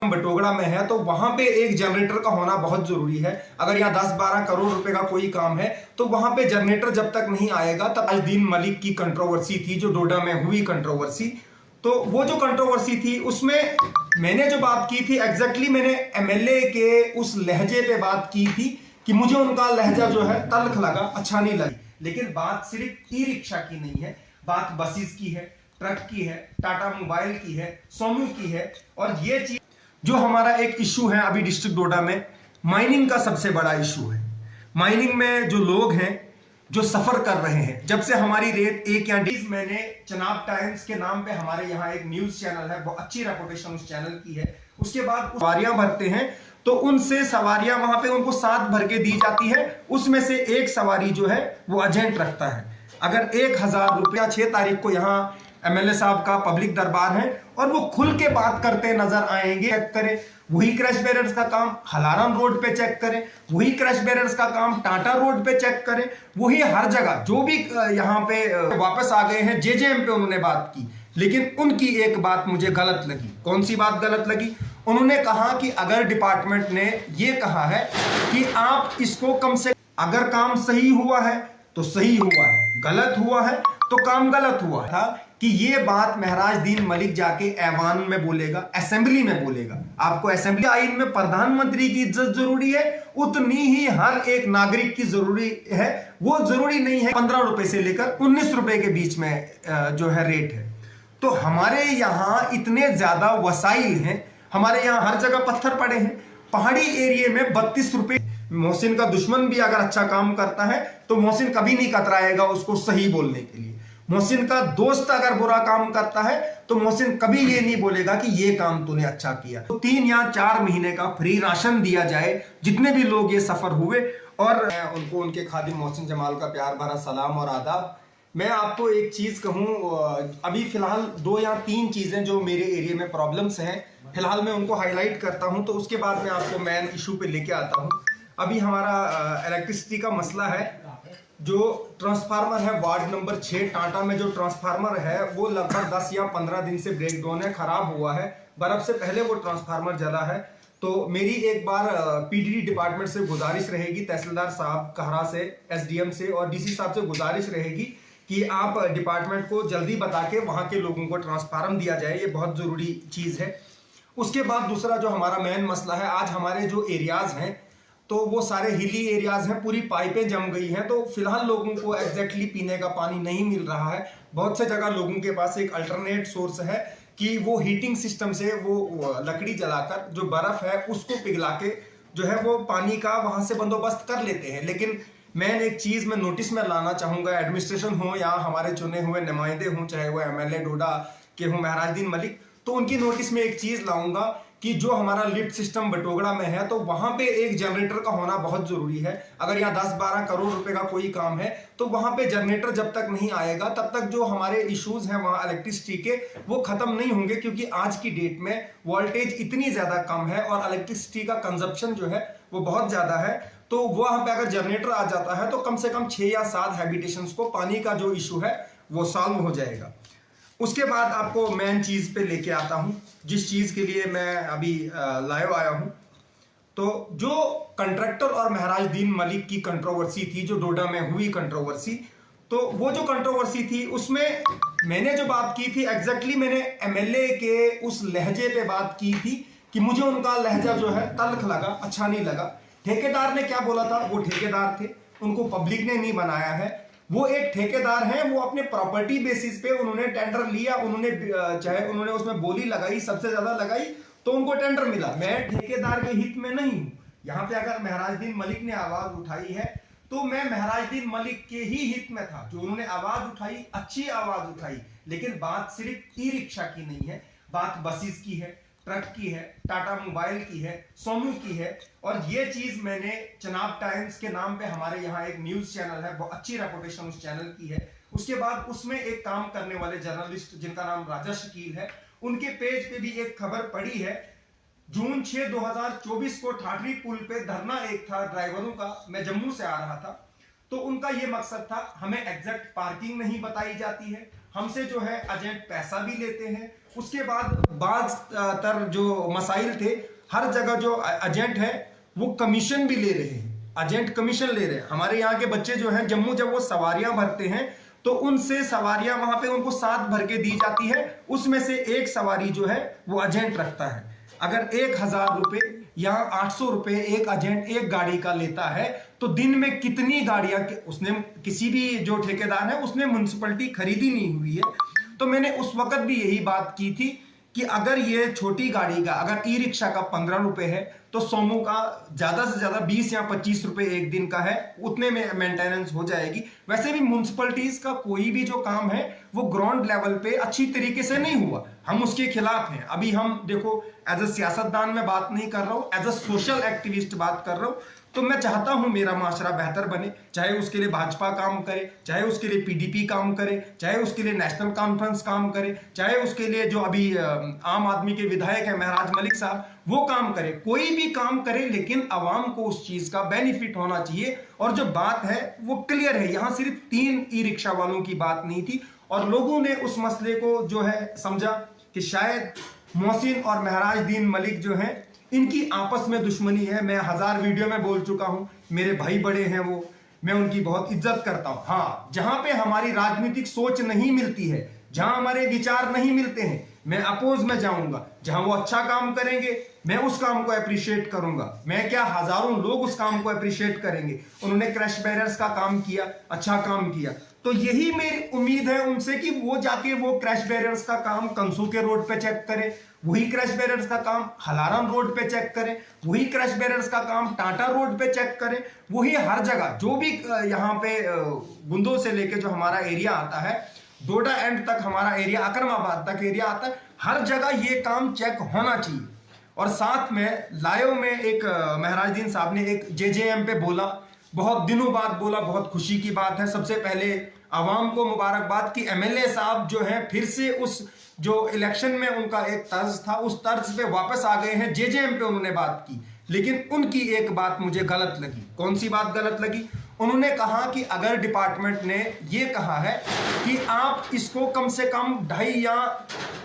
बटोगड़ा में है तो वहां पे एक जनरेटर का होना बहुत जरूरी है। अगर यहाँ 10-12 करोड़ रुपए का कोई काम है तो वहां पे जनरेटर जब तक नहीं आएगा तब ताजुद्दीन मलिक की कंट्रोवर्सी थी जो डोडा में हुई कंट्रोवर्सी। तो वो जो कंट्रोवर्सी थी उसमें मैंने जो बात की थी एग्जैक्टली मैंने एमएलए के उस लहजे पे बात की थी कि मुझे उनका लहजा जो है तल्ख लगा, अच्छा नहीं लगी। लेकिन बात सिर्फ ई रिक्शा की नहीं है, बात बसेस की है, ट्रक की है, टाटा मोबाइल की है, सोनू की है। और ये चीज जो हमारा एक इशू है अभी डिस्ट्रिक्ट डोडा में माइनिंग का सबसे बड़ा इशू है। माइनिंग में जो लोग हैं जो सफर कर रहे हैं, जब से हमारी रेट एक या मैंने चनाब टाइम्स के नाम पे हमारे यहाँ एक न्यूज चैनल है, बहुत अच्छी रेपुटेशन उस चैनल की है। उसके बाद सवारियां भरते हैं तो उनसे सवारियां वहां पे उनको 7 भर के दी जाती है, उसमें से एक सवारी जो है वो एजेंट रखता है। अगर 1000 रुपया 6 तारीख को यहाँ एमएलए साहब का पब्लिक दरबार है और वो खुल के बात करते नजर आएंगे। चेक करें वही क्रैश बैरियर्स का काम हलाराम रोड पे चेक करें, वही क्रैश बैरियर्स का काम टाटा रोड पे चेक करें, वही हर जगह जो भी यहाँ पे वापस आ गए हैं जेजेएम पे उन्होंने बात की। लेकिन उनकी एक बात मुझे गलत लगी। कौन सी बात गलत लगी? उन्होंने कहा कि अगर डिपार्टमेंट ने ये कहा है कि आप इसको कम से अगर काम सही हुआ है तो सही हुआ है, गलत हुआ है तो काम गलत हुआ था, कि ये बात महराजुद्दीन मलिक जाके ऐवान में बोलेगा, असेंबली में बोलेगा। आपको असेंबली आइन में प्रधानमंत्री की इज्जत जरूरी है, उतनी ही हर एक नागरिक की जरूरी है। वो जरूरी नहीं है 15 रुपए से लेकर 19 रुपए के बीच में जो है रेट है। तो हमारे यहाँ इतने ज्यादा वसाइल हैं, हमारे यहाँ हर जगह पत्थर पड़े हैं। पहाड़ी एरिया में 32 रुपए। मोहसिन का दुश्मन भी अगर अच्छा काम करता है तो मोहसिन कभी नहीं कतराएगा उसको सही बोलने के लिए। मोहसिन का दोस्त अगर बुरा काम करता है तो मोहसिन कभी ये नहीं बोलेगा कि ये काम तूने अच्छा किया। तो 3 या 4 महीने का फ्री राशन दिया जाए जितने भी लोग ये सफर हुए। और उनको उनके खादिम मोहसिन जमाल का प्यार भरा सलाम और आदाब। मैं आपको एक चीज कहूं, अभी फिलहाल 2 या 3 चीजें जो मेरे एरिया में प्रॉब्लम्स हैं, फिलहाल मैं उनको हाईलाइट करता हूं तो उसके बाद मैं आपको मेन इशू पे लेके आता हूं। अभी हमारा इलेक्ट्रिसिटी का मसला है। जो ट्रांसफार्मर है वार्ड नंबर 6 टाटा में, जो ट्रांसफार्मर है वो लगभग 10 या 15 दिन से ब्रेक डाउन है, खराब हुआ है। बर्फ से पहले वो ट्रांसफार्मर जला है। तो मेरी एक बार पीडीडी डिपार्टमेंट से गुजारिश रहेगी, तहसीलदार साहब कहरा से, एसडीएम से और डीसी साहब से गुजारिश रहेगी कि आप डिपार्टमेंट को जल्दी बता के वहां के लोगों को ट्रांसफार्मर दिया जाए। ये बहुत जरूरी चीज है। उसके बाद दूसरा जो हमारा मेन मसला है, आज हमारे जो एरियाज हैं तो वो सारे हिली एरियाज हैं, पूरी पाइपें जम गई हैं। तो फिलहाल लोगों को एग्जैक्टली पीने का पानी नहीं मिल रहा है। बहुत से जगह लोगों के पास एक अल्टरनेट सोर्स है कि वो हीटिंग सिस्टम से वो लकड़ी जलाकर जो बर्फ है उसको पिघला के जो है वो पानी का वहां से बंदोबस्त कर लेते हैं। लेकिन मैं एक चीज में नोटिस में लाना चाहूंगा, एडमिनिस्ट्रेशन हो या हमारे चुने हुए नुमाइंदे हों, चाहे वो एमएलए डोडा के हों महराजुद्दीन मलिक, तो उनकी नोटिस में एक चीज लाऊंगा कि जो हमारा लिफ्ट सिस्टम बटोगड़ा में है तो वहां पे एक जनरेटर का होना बहुत जरूरी है। अगर यहाँ 10-12 करोड़ रुपए का कोई काम है तो वहां पे जनरेटर जब तक नहीं आएगा तब तक जो हमारे इश्यूज हैं वहां इलेक्ट्रिसिटी के वो खत्म नहीं होंगे। क्योंकि आज की डेट में वोल्टेज इतनी ज्यादा कम है और इलेक्ट्रिसिटी का कंजप्शन जो है वो बहुत ज्यादा है। तो वहां पे अगर जनरेटर आ जाता है तो कम से कम 6 या 7 हैबिटेशंस को पानी का जो इशू है वो सॉल्व हो जाएगा। उसके बाद आपको मेन चीज पे लेके आता हूं, जिस चीज के लिए मैं अभी लाइव आया हूं। तो जो कंट्रैक्टर और महराजुद्दीन मलिक की कंट्रोवर्सी थी, जो डोडा में हुई कंट्रोवर्सी, तो वो जो कंट्रोवर्सी थी उसमें मैंने जो बात की थी एग्जैक्टली मैंने एमएलए के उस लहजे पे बात की थी कि मुझे उनका लहजा जो है तल्ख लगा, अच्छा नहीं लगा। ठेकेदार ने क्या बोला था, वो ठेकेदार थे, उनको पब्लिक ने नहीं बनाया है। वो एक ठेकेदार हैं, वो अपने प्रॉपर्टी बेसिस पे उन्होंने टेंडर लिया, उन्होंने चाहे उन्होंने उसमें बोली लगाई, सबसे ज्यादा लगाई तो उनको टेंडर मिला। मैं ठेकेदार के हित में नहीं हूं। यहाँ पे अगर महराजुद्दीन मलिक ने आवाज उठाई है तो मैं महराजुद्दीन मलिक के ही हित में था। जो उन्होंने आवाज उठाई, अच्छी आवाज उठाई। लेकिन बात सिर्फ ई रिक्शा की नहीं है, बात बसेस की है, ट्रक की है, टाटा मोबाइल की है, सोनू की है। और ये चीज मैंने चनाब टाइम्स के नाम पे हमारे यहाँ एक न्यूज चैनल है, बहुत अच्छी रेपुटेशन उस चैनल की है। उसके बाद उसमें एक काम करने वाले जर्नलिस्ट जिनका नाम राजा शकील है, उनके पेज पे भी एक खबर पड़ी है। जून 6 2024 को ठाठरी पुल पे धरना एक था ड्राइवरों का। मैं जम्मू से आ रहा था तो उनका यह मकसद था, हमें एग्जैक्ट पार्किंग नहीं बताई जाती है, हमसे जो है एजेंट पैसा भी लेते हैं। उसके बाद बाज तर जो मसाइल थे, हर जगह जो एजेंट है वो कमीशन भी ले रहे हैं, एजेंट कमीशन ले रहे हैं। हमारे यहाँ के बच्चे जो हैं जम्मू, जब वो सवारियां भरते हैं तो उनसे सवारियां वहां पे उनको 7 भर के दी जाती है, उसमें से एक सवारी जो है वो एजेंट रखता है। अगर 1000 रुपए या 800 रुपए एक एजेंट एक गाड़ी का लेता है तो दिन में कितनी गाड़ियां उसने, किसी भी जो ठेकेदार है उसने म्युनिसिपैलिटी खरीदी नहीं हुई है। तो मैंने उस वक्त भी यही बात की थी कि अगर ये छोटी गाड़ी का, अगर ई रिक्शा का 15 रुपए है तो सोमो का ज्यादा से ज्यादा 20 या 25 रुपए एक दिन का है, उतने में मेंटेनेंस हो जाएगी। वैसे भी म्युनिसिपैलिटीज का कोई भी जो काम है वो ग्राउंड लेवल पे अच्छी तरीके से नहीं हुआ, हम उसके खिलाफ हैं। अभी हम देखो, एज अ सियासतदान में बात नहीं कर रहा हूं, एज अ सोशल एक्टिविस्ट बात कर रहा हूं। तो मैं चाहता हूं मेरा माशरा बेहतर बने, चाहे उसके लिए भाजपा काम करे, चाहे उसके लिए पीडीपी काम करे, चाहे उसके लिए नेशनल कॉन्फ्रेंस काम करे, चाहे उसके लिए जो अभी आम आदमी के विधायक है महराज मलिक साहब वो काम करे, कोई भी काम करे, लेकिन आवाम को उस चीज का बेनिफिट होना चाहिए। और जो बात है वो क्लियर है, यहां सिर्फ 3 ई रिक्शा वालों की बात नहीं थी, और लोगों ने उस मसले को जो है समझा कि शायद मोहसिन और महराज दीन मलिक जो है इनकी आपस में दुश्मनी है। मैं 1000 वीडियो में बोल चुका हूं, मेरे भाई बड़े हैं वो, मैं उनकी बहुत इज्जत करता हूं। हाँ, जहां पे हमारी राजनीतिक सोच नहीं मिलती है, जहां हमारे विचार नहीं मिलते हैं, मैं अपोज में जाऊंगा। जहां वो अच्छा काम करेंगे मैं उस काम को अप्रिशिएट करूंगा। मैं क्या, हजारों लोग उस काम को अप्रिशिएट करेंगे। उन्होंने क्रैश बैरियर्स का काम किया, अच्छा काम किया, तो यही मेरी उम्मीद है उनसे कि वो जाके वो क्रैश बैरियर्स का काम कंसू के रोड पे चेक करें, वही क्रैश बैरियर्स का काम हलारन रोड पे चेक करें, वही क्रैश बैरियर्स का काम टाटा रोड पे चेक करें, वही हर जगह जो भी यहाँ पे गुंदो से लेके जो हमारा एरिया आता है, डोडा एंड तक हमारा एरिया, अकरमाबाद तक एरिया आता है, हर जगह ये काम चेक होना चाहिए। और साथ में लायो में एक महराज दीन साहब ने एक जेजेएम पे बोला, बहुत दिनों बाद बोला, बहुत खुशी की बात है। सबसे पहले आवाम को मुबारकबाद कि एमएलए साहब जो है फिर से उस जो इलेक्शन में उनका एक तर्ज था उस तर्ज पे वापस आ गए हैं, जेजेएम पे उन्होंने बात की। लेकिन उनकी एक बात मुझे गलत लगी। कौन सी बात गलत लगी? उन्होंने कहा कि अगर डिपार्टमेंट ने ये कहा है कि आप इसको कम से कम 2.5 या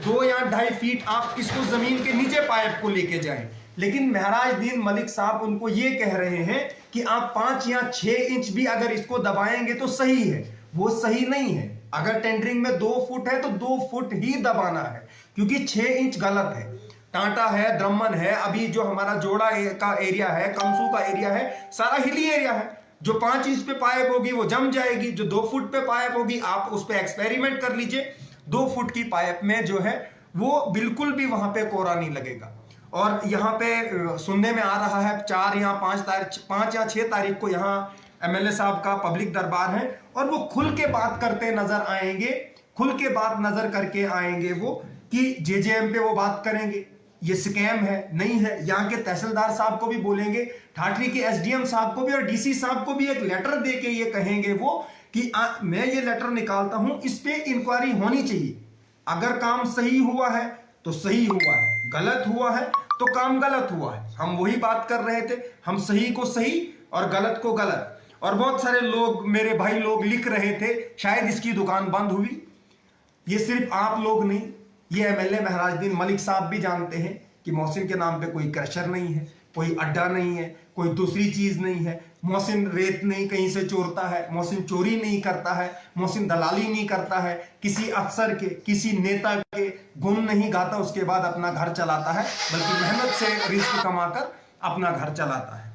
2.5 फीट आप इसको जमीन के नीचे पाइप को लेके जाएं, लेकिन महराज दीन मलिक साहब उनको ये कह रहे हैं कि आप 5 या 6 इंच भी अगर इसको दबाएंगे तो सही है। वो सही नहीं है। अगर टेंडरिंग में 2 फुट है तो 2 फुट ही दबाना है, क्योंकि 6 इंच गलत है। टाटा है, द्रमन है, अभी जो हमारा जोड़ा का एरिया है, कंसू का एरिया है, सारा हिली एरिया है। जो 5 इंच पे पाइप होगी वो जम जाएगी, जो 2 फुट पे पाइप होगी आप उस पर एक्सपेरिमेंट कर लीजिए, 2 फुट की पाइप में जो है वो बिल्कुल भी वहां पे कोरा नहीं लगेगा। और यहाँ पे सुनने में आ रहा है 4 या 5 या 6 तारीख को यहाँ एमएलए साहब का पब्लिक दरबार है और वो खुल के बात करते नजर आएंगे, खुल के बात नजर करके आएंगे वो कि जेजेएम पे वो बात करेंगे ये स्कैम है, नहीं है। यहाँ के तहसीलदार साहब को भी बोलेंगे, ठाठरी के एसडीएम साहब को भी और डीसी साहब को भी एक लेटर दे के ये कहेंगे वो कि मैं ये लेटर निकालता हूं, इस पे इंक्वायरी होनी चाहिए। अगर काम सही हुआ है तो सही हुआ है, गलत हुआ है तो काम गलत हुआ है। हम वही बात कर रहे थे, हम सही को सही और गलत को गलत। और बहुत सारे लोग, मेरे भाई लोग लिख रहे थे शायद इसकी दुकान बंद हुई। ये सिर्फ आप लोग नहीं, ये एमएलए महराज दीन मलिक साहब भी जानते हैं कि मोहसिन के नाम पे कोई क्रशर नहीं है, कोई अड्डा नहीं है, कोई दूसरी चीज नहीं है। मोहसिन रेत नहीं कहीं से चोरता है, मोहसिन चोरी नहीं करता है, मोहसिन दलाली नहीं करता है, किसी अफसर के, किसी नेता के गुण नहीं गाता उसके बाद अपना घर चलाता है, बल्कि मेहनत से रिस्क कमाकर अपना घर चलाता है।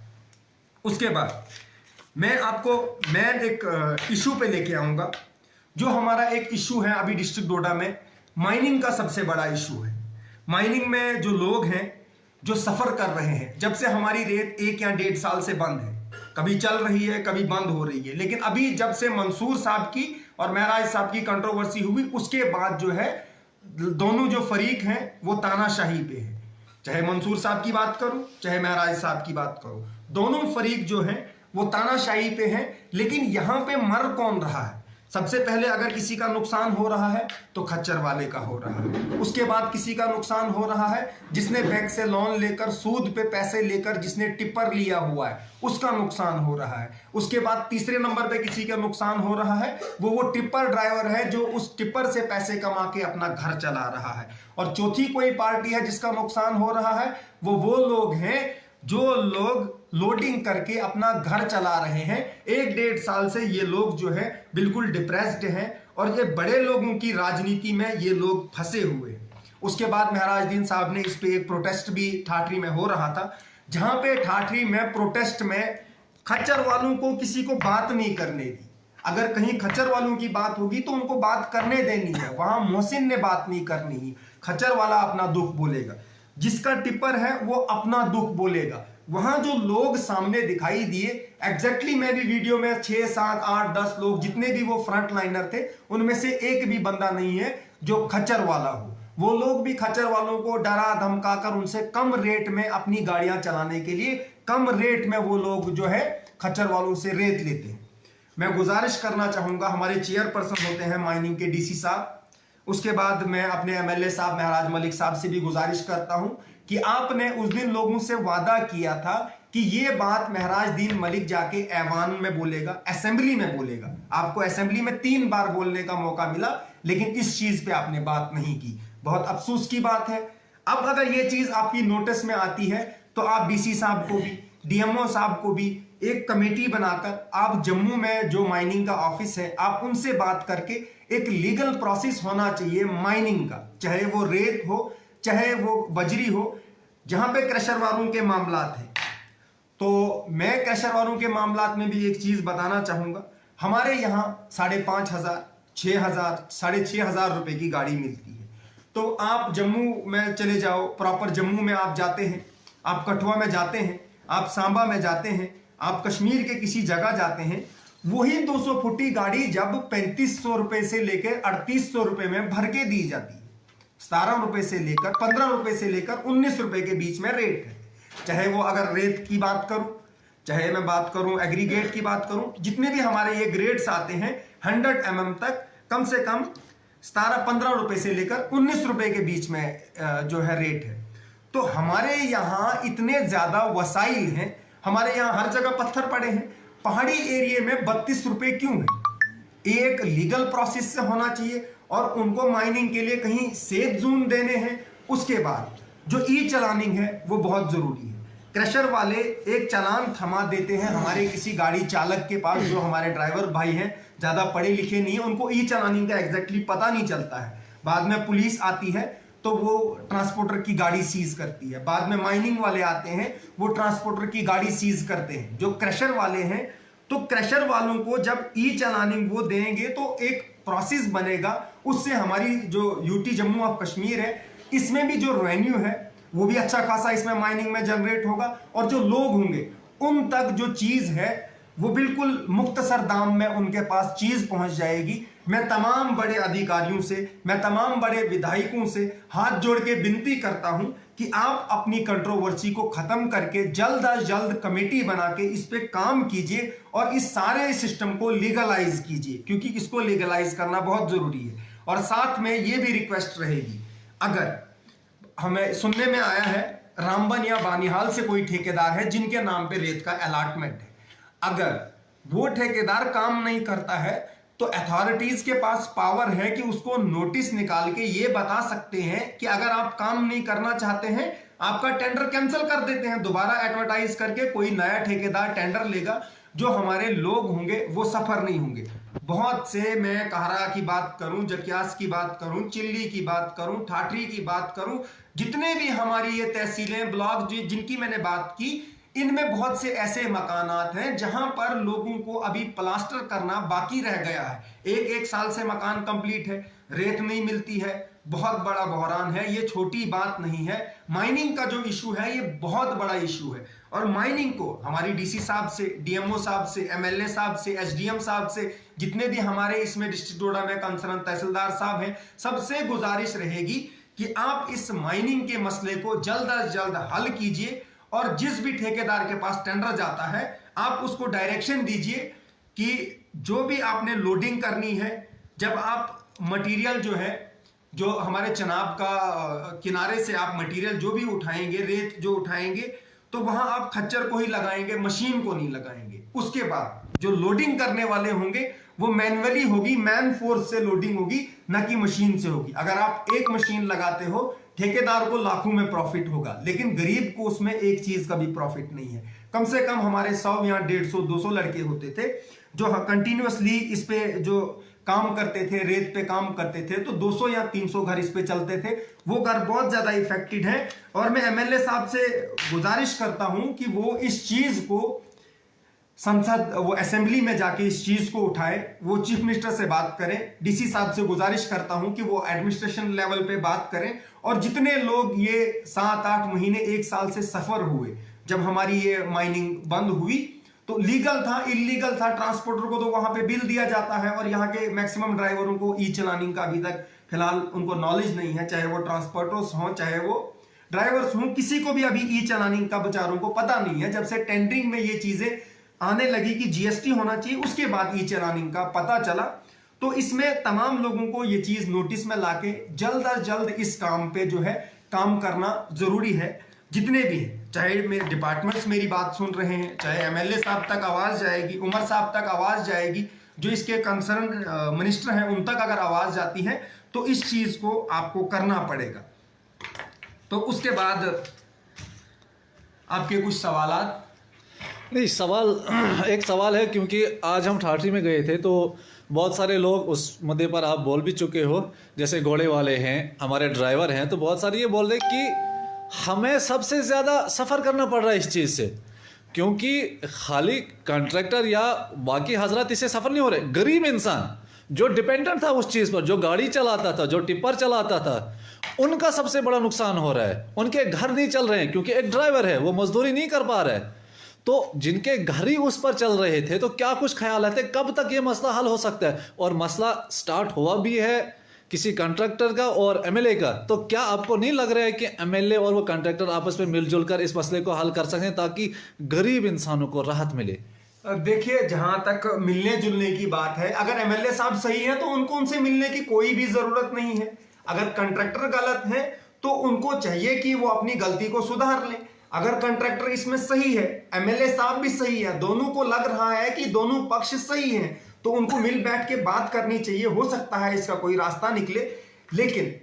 उसके बाद मैं एक इशू पे लेके आऊंगा। जो हमारा एक इशू है अभी डिस्ट्रिक्ट डोडा में, माइनिंग का सबसे बड़ा इशू है। माइनिंग में जो लोग हैं जो सफर कर रहे हैं, जब से हमारी रेत 1 या 1.5 साल से बंद है, कभी चल रही है कभी बंद हो रही है, लेकिन अभी जब से मंसूर साहब की और महराज साहब की कंट्रोवर्सी हुई उसके बाद जो है दोनों जो फरीक हैं वो तानाशाही पे है। चाहे मंसूर साहब की बात करूं चाहे महराज साहब की बात करूं, दोनों फरीक जो हैं वो तानाशाही पे हैं। लेकिन यहां पे मर कौन रहा है? सबसे पहले अगर किसी का नुकसान हो रहा है तो खच्चर वाले का हो रहा है। उसके बाद किसी का नुकसान हो रहा है जिसने बैंक से लोन लेकर सूद पे पैसे लेकर जिसने टिप्पर लिया हुआ है, उसका नुकसान हो रहा है। उसके बाद तीसरे नंबर पे किसी का नुकसान हो रहा है, वो टिप्पर ड्राइवर है जो उस टिप्पर से पैसे कमा के अपना घर चला रहा है। और चौथी कोई पार्टी है जिसका नुकसान हो रहा है, वो लोग हैं जो लोग लोडिंग करके अपना घर चला रहे हैं। 1-1.5 साल से ये लोग जो है बिल्कुल डिप्रेस्ड हैं और ये बड़े लोगों की राजनीति में ये लोग फंसे हुए हैं। उसके बाद महाराजुद्दीन साहब ने इस पे एक प्रोटेस्ट भी ठाठरी में हो रहा था, जहां पे ठाठरी में प्रोटेस्ट में खच्चर वालों को किसी को बात नहीं करने दी। अगर कहीं खच्चर वालों की बात होगी तो उनको बात करने देनी है, वहां मोहसिन ने बात नहीं करनी है। खच्चर वाला अपना दुख बोलेगा, जिसका टिप्पर है वो अपना दुख बोलेगा। वहां जो लोग सामने दिखाई दिए, एग्जैक्टली मैं भी वीडियो में 6, 7, 8, 10 लोग जितने भी वो फ्रंट लाइनर थे, उनमें से एक भी बंदा नहीं है जो खच्चर वाला हो। वो लोग भी खच्चर वालों को डरा धमकाकर उनसे कम रेट में अपनी गाड़ियां चलाने के लिए कम रेट में वो लोग जो है खच्चर वालों से रेट लेते हैं। मैं गुजारिश करना चाहूंगा, हमारे चेयरपर्सन होते हैं माइनिंग के डीसी साहब, उसके बाद मैं अपने एमएलए साहब महराज मलिक साहब से भी गुजारिश करता हूं कि आपने उस दिन लोगों से वादा किया था कि ये बात महराजुद्दीन मलिक जाके ऐवान में बोलेगा, असेंबली में बोलेगा। आपको असेंबली में 3 बार बोलने का मौका मिला, लेकिन इस चीज पे आपने बात नहीं की। बहुत अफसोस की बात है। अब अगर ये चीज आपकी नोटिस में आती है तो आप डीसी साहब को भी, डीएमओ साहब को भी एक कमेटी बनाकर आप जम्मू में जो माइनिंग का ऑफिस है, आप उनसे बात करके एक लीगल प्रोसेस होना चाहिए माइनिंग का, चाहे वो रेत हो चाहे वो बजरी हो, जहां पे क्रशर वालों के मामलात हैं। तो मैं क्रशर वालों के मामलात में भी एक चीज बताना चाहूंगा, हमारे यहाँ 5,500, 6,000, 6,500 रुपए की गाड़ी मिलती है। तो आप जम्मू में चले जाओ, प्रॉपर जम्मू में आप जाते हैं, आप कठुआ में जाते हैं, आप सांबा में जाते हैं, आप कश्मीर के किसी जगह जाते हैं, वही 200 फुटी गाड़ी जब 3500 रुपए से लेकर 3800 रुपए में भर के दी जाती है। 17 रुपए से लेकर 15 रुपए से लेकर 19 रुपए के बीच में रेट है। चाहे वो अगर रेत की बात करूं, चाहे मैं बात करूं एग्रीगेट की बात करूं, जितने भी हमारे ये ग्रेड्स आते हैं 100 mm तक, कम से कम 17-15 रुपए से लेकर 19 रुपए के बीच में जो है रेट है। तो हमारे यहाँ इतने ज्यादा वसाइल हैं, हमारे यहाँ हर जगह पत्थर पड़े हैं, पहाड़ी एरिया में 32 रुपए क्यों है? एक लीगल प्रोसेस से होना चाहिए और उनको माइनिंग के लिए कहीं सेफ जोन देने हैं। उसके बाद जो ई चलानिंग है वो बहुत जरूरी है। क्रशर वाले एक चालान थमा देते हैं हमारे किसी गाड़ी चालक के पास, जो हमारे ड्राइवर भाई हैं ज्यादा पढ़े लिखे नहीं है, उनको ई चलानिंग का एग्जैक्टली पता नहीं चलता है। बाद में पुलिस आती है तो वो ट्रांसपोर्टर की गाड़ी सीज करती है, बाद में माइनिंग वाले आते हैं वो ट्रांसपोर्टर की गाड़ी सीज करते हैं। जो क्रशर वाले हैं, तो क्रशर वालों को जब ई चलानिंग वो देंगे तो एक प्रोसेस बनेगा, उससे हमारी जो यूटी जम्मू और कश्मीर है, इसमें भी जो रेवेन्यू है वो भी अच्छा खासा इसमें माइनिंग में जनरेट होगा, और जो लोग होंगे उन तक जो चीज है वो बिल्कुल मुख्तसर दाम में उनके पास चीज पहुंच जाएगी। मैं तमाम बड़े अधिकारियों से, मैं तमाम बड़े विधायकों से हाथ जोड़ के विनती करता हूं कि आप अपनी कंट्रोवर्सी को खत्म करके जल्द अज जल्द कमेटी बना के इस पे काम कीजिए और इस सारे सिस्टम को लीगलाइज कीजिए, क्योंकि इसको लीगलाइज करना बहुत जरूरी है। और साथ में ये भी रिक्वेस्ट रहेगी, अगर हमें सुनने में आया है रामबन या बानिहाल से कोई ठेकेदार है जिनके नाम पे रेत का अलॉटमेंट है, अगर वो ठेकेदार काम नहीं करता है तो अथॉरिटीज के पास पावर है कि उसको नोटिस निकाल के ये बता सकते हैं कि अगर आप काम नहीं करना चाहते हैं, आपका टेंडर कैंसिल कर देते हैं, दोबारा एडवर्टाइज करके कोई नया ठेकेदार टेंडर लेगा, जो हमारे लोग होंगे वो सफर नहीं होंगे। बहुत से, मैं कहरा की बात करूं, जकियास की बात करूं, चिल्ली की बात करूं, ठाठरी की बात करूं, जितने भी हमारी ये तहसीलें, ब्लॉक जिनकी मैंने बात की, इनमें बहुत से ऐसे मकानात हैं जहां पर लोगों को अभी प्लास्टर करना बाकी रह गया है। 1-1 साल से मकान कंप्लीट है, रेत नहीं मिलती है, बहुत बड़ा बहरान है। ये छोटी बात नहीं है। माइनिंग का जो इशू है ये बहुत बड़ा इशू है, और माइनिंग को हमारी डीसी साहब से, डीएमओ साहब से, एमएलए साहब से, एसडीएम साहब से, जितने भी हमारे इसमें डिस्ट्रिक्ट डोडा में कंसर्न तहसीलदार साहब हैं, सबसे गुजारिश रहेगी कि आप इस माइनिंग के मसले को जल्द अज जल्द हल कीजिए, और जिस भी ठेकेदार के पास टेंडर जाता है आप उसको डायरेक्शन दीजिए कि जो भी आपने लोडिंग करनी है, जब आप मटेरियल जो है, जो हमारे चनाब का किनारे से आप मटेरियल जो भी उठाएंगे, रेत जो उठाएंगे, तो वहां आप खच्चर को ही लगाएंगे, मशीन को नहीं लगाएंगे। उसके बाद जो लोडिंग करने वाले होंगे वो मैन्युअली होगी, मैन फोर्स से लोडिंग होगी, ना कि मशीन से होगी। अगर आप एक मशीन लगाते हो, ठेकेदार को लाखों में प्रॉफिट होगा, लेकिन गरीब को उसमें एक चीज का भी प्रॉफिट नहीं है। कम से कम हमारे 100 या 150 200 लड़के होते थे जो कंटिन्यूअसली इस पे जो काम करते थे, रेत पे काम करते थे, तो 200 या 300 घर इस पे चलते थे। वो घर बहुत ज्यादा इफेक्टेड है और मैं एमएलए साहब से गुजारिश करता हूं कि वो इस चीज को संसद, वो असेंबली में जाके इस चीज को उठाए, वो चीफ मिनिस्टर से बात करें। डीसी साहब से गुजारिश करता हूं कि वो एडमिनिस्ट्रेशन लेवल पे बात करें। और जितने लोग ये 7-8 महीने 1 साल से सफर हुए, जब हमारी ये माइनिंग बंद हुई, तो लीगल था, इलीगल था, ट्रांसपोर्टर को तो वहां पे बिल दिया जाता है और यहाँ के मैक्सिमम ड्राइवरों को ई चलानिंग का अभी तक फिलहाल उनको नॉलेज नहीं है, चाहे वो ट्रांसपोर्टर्स हों चाहे वो ड्राइवर्स हों, किसी को भी अभी ई चलानिंग का बेचारों को पता नहीं है। जब से टेंडरिंग में ये चीजें आने लगी कि जीएसटी होना चाहिए, उसके बाद ई चलानिंग का पता चला। तो इसमें तमाम लोगों को ये चीज नोटिस में लाके जल्द अज जल्द इस काम पे जो है काम करना जरूरी है। जितने भी हैं, चाहे मेरे डिपार्टमेंट्स मेरी बात सुन रहे हैं, चाहे एमएलए साहब तक आवाज जाएगी, उमर साहब तक आवाज जाएगी, जो इसके कंसर्न मिनिस्टर हैं उन तक अगर आवाज जाती है तो इस चीज को आपको करना पड़ेगा। तो उसके बाद आपके कुछ सवालात? नहीं, एक सवाल है, क्योंकि आज हम ठाठी में गए थे तो बहुत सारे लोग उस मुद्दे पर आप बोल भी चुके हो, जैसे घोड़े वाले हैं, हमारे ड्राइवर हैं, तो बहुत सारे ये बोल रहे कि हमें सबसे ज़्यादा सफ़र करना पड़ रहा है इस चीज़ से, क्योंकि खाली कॉन्ट्रैक्टर या बाकी हजरत इससे सफ़र नहीं हो रहे। गरीब इंसान जो डिपेंडेंट था उस चीज़ पर, जो गाड़ी चलाता था, जो टिप्पर चलाता था, उनका सबसे बड़ा नुकसान हो रहा है। उनके घर नहीं चल रहे हैं क्योंकि एक ड्राइवर है वो मजदूरी नहीं कर पा रहा है। तो जिनके घर ही उस पर चल रहे थे, तो क्या कुछ ख्याल है कब तक ये मसला हल हो सकता है? और मसला स्टार्ट हुआ भी है किसी कॉन्ट्रैक्टर का और एमएलए का, तो क्या आपको नहीं लग रहा है कि एमएलए और वो कॉन्ट्रैक्टर आपस में मिलजुल कर इस मसले को हल कर सकें ताकि गरीब इंसानों को राहत मिले? देखिए, जहां तक मिलने जुलने की बात है, अगर एमएलए साहब सही है तो उनको उनसे मिलने की कोई भी जरूरत नहीं है। अगर कॉन्ट्रैक्टर गलत है तो उनको चाहिए कि वो अपनी गलती को सुधार लें। अगर कॉन्ट्रैक्टर इसमें सही है, एमएलए साहब भी सही है, दोनों को लग रहा है कि दोनों पक्ष सही हैं, तो उनको मिल बैठ के बात करनी चाहिए। हो सकता है इसका कोई रास्ता निकले। लेकिन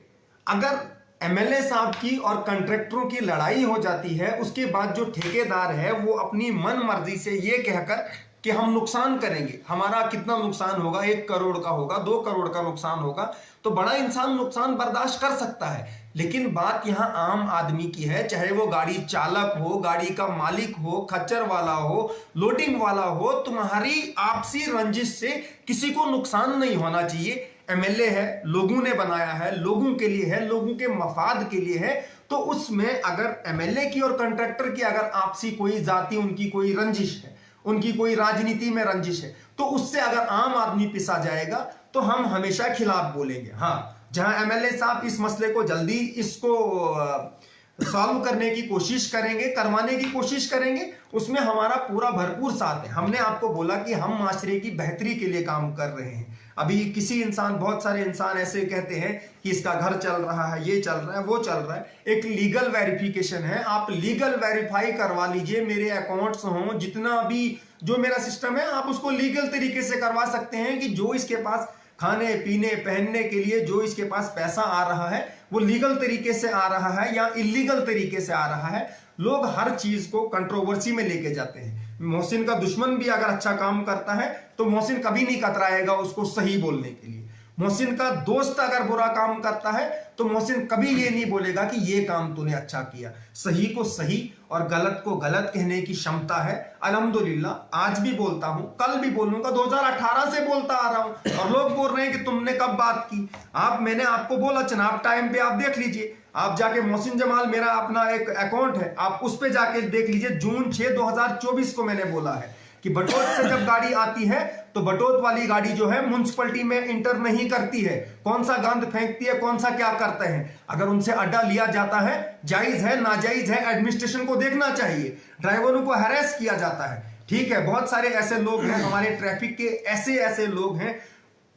अगर एमएलए साहब की और कॉन्ट्रैक्टरों की लड़ाई हो जाती है, उसके बाद जो ठेकेदार है वो अपनी मन मर्जी से ये कहकर कि हम नुकसान करेंगे, हमारा कितना नुकसान होगा, 1 करोड़ का होगा, 2 करोड़ का नुकसान होगा, तो बड़ा इंसान नुकसान बर्दाश्त कर सकता है। लेकिन बात यहां आम आदमी की है, चाहे वो गाड़ी चालक हो, गाड़ी का मालिक हो, खच्चर वाला हो, लोडिंग वाला हो, तुम्हारी आपसी रंजिश से किसी को नुकसान नहीं होना चाहिए। एमएलए है, लोगों ने बनाया है, लोगों के लिए है, लोगों के मफाद के लिए है, तो उसमें अगर एमएलए की और कॉन्ट्रैक्टर की अगर आपसी कोई जाति उनकी कोई रंजिश है, उनकी कोई राजनीति में रंजिश है, तो उससे अगर आम आदमी पिसा जाएगा तो हम हमेशा खिलाफ बोलेंगे। हाँ, जहां एमएलए साहब इस मसले को जल्दी इसको सॉल्व करने की कोशिश करेंगे, करवाने की कोशिश करेंगे, उसमें हमारा पूरा भरपूर साथ है। हमने आपको बोला कि हम माशरे की बेहतरी के लिए काम कर रहे हैं। अभी किसी इंसान, बहुत सारे इंसान ऐसे कहते हैं कि इसका घर चल रहा है, ये चल रहा है, वो चल रहा है। एक लीगल वेरिफिकेशन है, आप लीगल वेरीफाई करवा लीजिए। मेरे अकाउंट्स हों, जितना भी जो मेरा सिस्टम है, आप उसको लीगल तरीके से करवा सकते हैं कि जो इसके पास खाने पीने पहनने के लिए जो इसके पास पैसा आ रहा है वो लीगल तरीके से आ रहा है या इलीगल तरीके से आ रहा है। लोग हर चीज को कंट्रोवर्सी में लेके जाते हैं। मोहसिन का दुश्मन भी अगर अच्छा काम करता है तो मोहसिन कभी नहीं कतराएगा उसको सही बोलने के लिए। मोहसिन का दोस्त अगर बुरा काम करता है तो मोहसिन कभी ये नहीं बोलेगा कि ये काम तूने अच्छा किया। सही को सही और गलत को गलत कहने की क्षमता है। अल्हम्दुलिल्लाह आज भी बोलता हूं, कल भी बोलूंगा, 2018 से बोलता आ रहा हूं। और लोग बोल रहे हैं कि तुमने कब बात की। मैंने आपको बोला चुनाव टाइम पे, आप देख लीजिए, आप जाके मोहसिन जमाल मेरा अपना एक अकाउंट है, आप उस पे जाके देख लीजिए। जून 6 2024 को मैंने बोला है कि बटोत से जब गाड़ी आती है तो बटोत वाली गाड़ी जो है म्युनिसिपैलिटी में इंटर नहीं करती है। कौन सा गंद फेंकती है, कौन सा क्या करते हैं, अगर उनसे अड्डा लिया जाता है, जायज है नाजायज है, एडमिनिस्ट्रेशन को देखना चाहिए। ड्राइवरों को हैरेस किया जाता है, ठीक है, बहुत सारे ऐसे लोग हैं हमारे ट्रैफिक के, ऐसे ऐसे लोग हैं,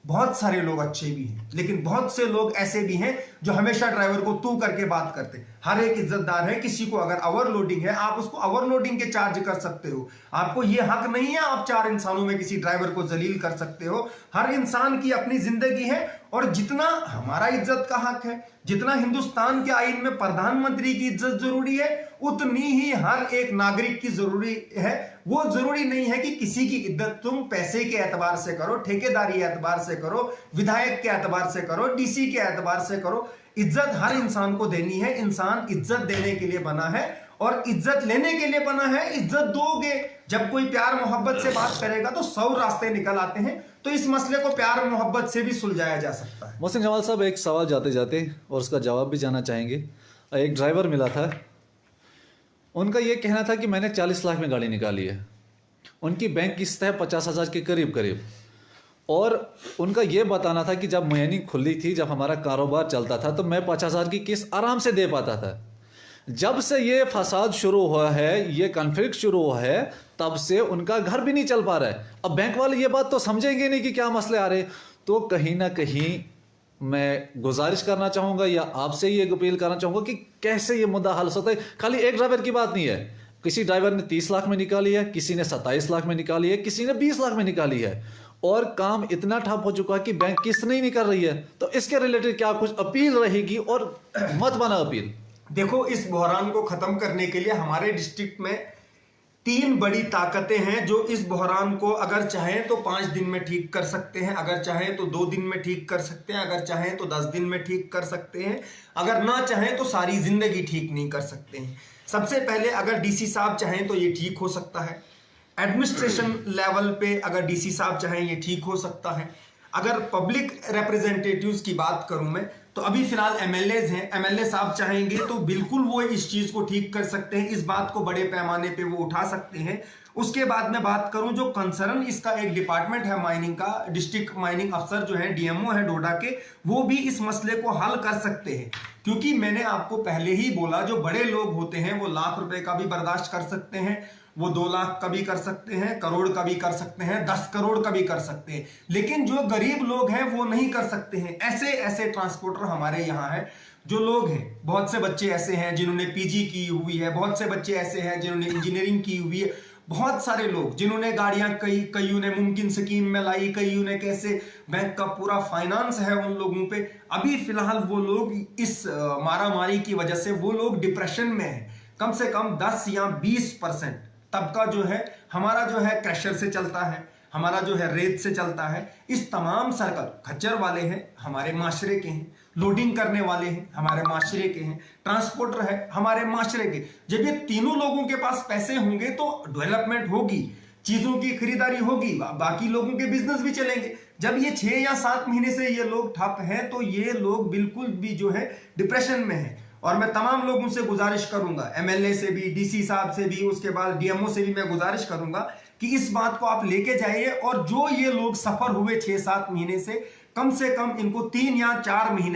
बहुत सारे लोग अच्छे भी हैं, लेकिन बहुत से लोग ऐसे भी हैं जो हमेशा ड्राइवर को तू करके बात करते हैं। हर एक इज्जतदार है, किसी को अगर ओवरलोडिंग है आप उसको ओवरलोडिंग के चार्ज कर सकते हो। आपको ये हक नहीं है आप 4 इंसानों में किसी ड्राइवर को जलील कर सकते हो। हर इंसान की अपनी जिंदगी है, और जितना हमारा इज्जत का हक है, जितना हिंदुस्तान के आईन में प्रधानमंत्री की इज्जत जरूरी है, उतनी ही हर एक नागरिक की जरूरी है। वो जरूरी नहीं है कि किसी की इज्जत तुम पैसे के एतबार से करो, ठेकेदारी एतबार से करो, विधायक के एतबार से करो, डीसी के एतबार से करो। इज्जत हर इंसान को देनी है। इंसान इज्जत देने के लिए बना है और इज्जत लेने के लिए बना है। इज्जत दोगे, जब कोई प्यार मोहब्बत से बात करेगा तो 100 रास्ते निकल आते हैं। तो इस मसले को प्यार मोहब्बत से भी सुलझाया जा सकता है। मोहसिन जमाल साहब, एक सवाल जाते जाते और उसका जवाब भी जानना चाहेंगे। एक ड्राइवर मिला था, उनका ये कहना था कि मैंने 40 लाख में गाड़ी निकाली है। उनकी बैंक किस्त है 50,000 के करीब करीब, और उनका ये बताना था कि जब मुयनी खुली थी, जब हमारा कारोबार चलता था, तो मैं 50,000 की किस्त आराम से दे पाता था। जब से ये फसाद शुरू हुआ है, ये कॉन्फ्लिक्ट शुरू हुआ है, तब से उनका घर भी नहीं चल पा रहा है। अब बैंक वाले ये बात तो समझेंगे नहीं कि क्या मसले आ रहे। तो कहीं ना कहीं मैं गुजारिश करना चाहूँगा या आपसे ये अपील करना चाहूँगा कि कैसे ये मुद्दा हल होता है। खाली एक ड्राइवर की बात नहीं है, किसी ड्राइवर ने 30 लाख में निकाली है, किसी ने 27 लाख में निकाली है, किसी ने 20 लाख में निकाली है, और काम इतना ठप हो चुका है कि बैंक किस्त नहीं निकल रही है। तो इसके रिलेटेड क्या कुछ अपील रहेगी, और मत बना अपील। देखो, इस बहरान को खत्म करने के लिए हमारे डिस्ट्रिक्ट में 3 बड़ी ताकतें हैं जो इस बहरान को अगर चाहें तो 5 दिन में ठीक कर सकते हैं, अगर चाहें तो 2 दिन में ठीक कर सकते हैं, अगर चाहें तो 10 दिन में ठीक कर सकते हैं, अगर ना चाहें तो सारी जिंदगी ठीक नहीं कर सकते हैं। सबसे पहले अगर डीसी साहब चाहें तो ये ठीक हो सकता है। एडमिनिस्ट्रेशन लेवल पे अगर डीसी साहब चाहें ये ठीक हो सकता है। अगर पब्लिक रिप्रेजेंटेटिव्स की बात करूं मैं, तो अभी फिलहाल एमएलएज हैं, एमएलए साहब चाहेंगे तो बिल्कुल वो इस चीज को ठीक कर सकते हैं, इस बात को बड़े पैमाने पे वो उठा सकते हैं। उसके बाद मैं बात करूं जो कंसर्न इसका एक डिपार्टमेंट है माइनिंग का, डिस्ट्रिक्ट माइनिंग अफसर जो है डीएमओ है डोडा के, वो भी इस मसले को हल कर सकते हैं। क्योंकि मैंने आपको पहले ही बोला, जो बड़े लोग होते हैं वो लाख रुपए का भी बर्दाश्त कर सकते हैं, वो 2 लाख का भी कर सकते हैं, करोड़ का भी कर सकते हैं, 10 करोड़ का भी कर सकते हैं, लेकिन जो गरीब लोग हैं वो नहीं कर सकते हैं। ऐसे ऐसे ट्रांसपोर्टर हमारे यहाँ है जो लोग हैं, बहुत से बच्चे ऐसे हैं जिन्होंने पीजी की हुई है, बहुत से बच्चे ऐसे हैं जिन्होंने इंजीनियरिंग की हुई है, बहुत सारे लोग जिन्होंने गाड़ियां कईयों ने मुमकिन स्कीम में लाई, कईयों ने कैसे बैंक का पूरा फाइनेंस है उन लोगों पे। अभी फिलहाल वो लोग इस मारामारी की वजह से वो लोग डिप्रेशन में है। कम से कम 10 या 20% तबका जो है हमारा जो है क्रशर से चलता है, हमारा जो है रेत से चलता है। इस तमाम सर्कल खच्चर वाले हैं हमारे माशरे के हैं, लोडिंग करने वाले हैं हमारे माशरे के हैं, ट्रांसपोर्टर है हमारे माशरे के। जब ये तीनों लोगों के पास पैसे होंगे तो डेवलपमेंट होगी, चीजों की खरीदारी होगी, बाकी लोगों के बिजनेस भी चलेंगे। जब ये 6 या 7 महीने से ये लोग ठप हैं तो ये लोग बिल्कुल भी जो है डिप्रेशन में है। और मैं तमाम लोगों से गुजारिश करूंगा, एमएलए से भी, डीसी साहब से भी, उसके बाद डीएमओ से भी मैं गुजारिश करूंगा कि इस बात को आप लेके जाइए, और जो ये लोग सफर हुए 6-7 महीने से कम इनको 3 या 4 महीने